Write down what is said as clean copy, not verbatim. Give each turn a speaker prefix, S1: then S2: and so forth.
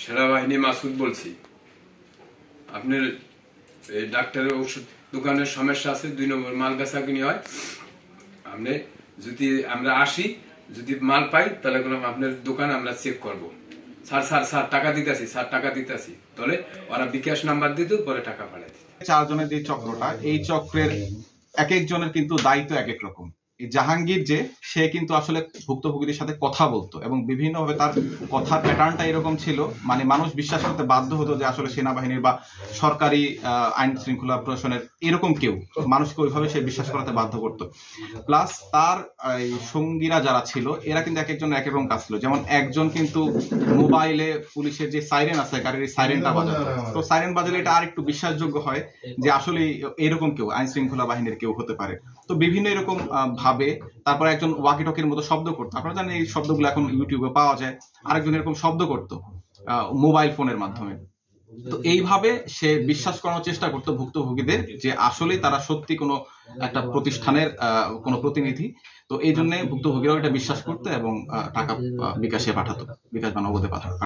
S1: সেনাবাহিনী মাসুদ বলছি। আপনার ডাক্তারের ওষুধ দোকানের সমস্যা আছে, 2 নম্বর মাল বেচা কিনি হয়। আপনি যদি আমরা আসি, যদি মাল পাই তাহলে আপনার দোকান আমরা চেক করব। স্যার টাকা দিতেছি, তাহলে ওরা বিকাশ নাম্বার দিত, পরে টাকা পাঠাই দিত।
S2: 4 জনের যে চক্রটা, এই চক্রের এক একজনের কিন্তু দায়িত্ব এক এক রকম। জাহাঙ্গীর যে সে কিন্তু আসলে ভুক্তভোগীদের সাথে কথা বলতো এবং বিভিন্নভাবে তার কথার প্যাটার্নটা এরকম ছিল, মানে মানুষ বিশ্বাস করতে বাধ্য হতো যে আসলে সেনাবাহিনীর বা সরকারি আইন শৃঙ্খলা প্রশাসনের এরকম কেউ, মানুষকে ওইভাবে সে বিশ্বাস করাতে বাধ্য করতো। প্লাস তার সঙ্গীরা যারা ছিল এরা কিন্তু এক একজনের এক রকম কাজ ছিল। যেমন একজন কিন্তু মোবাইলে পুলিশের যে সাইরেন আছে, গাড়ির সাইরেনটা বাজাতো, তো সাইরেন বাজালে এটা আর একটু বিশ্বাসযোগ্য হয় যে আসলে এরকম কেউ আইন শৃঙ্খলা বাহিনীর কেউ হতে পারে। তো বিভিন্ন এরকম ভাবে তারপর একজন ওয়াকি টকির মতো শব্দ করতো, আপনারা জানেন এই শব্দগুলো এখন ইউটিউবে পাওয়া যায়। আরেকজন এরকম শব্দ করতো মোবাইল ফোনের মাধ্যমে। তো এইভাবে সে বিশ্বাস করানোর চেষ্টা করতো ভুক্তভোগীদের যে আসলে তারা সত্যি কোনো একটা প্রতিষ্ঠানের কোনো প্রতিনিধি। তো এই জন্য ভুক্তভোগীরাও এটা বিশ্বাস করতো এবং টাকা বিকাশে পাঠাতো, বিকাশ বা নগদে পাঠাতো।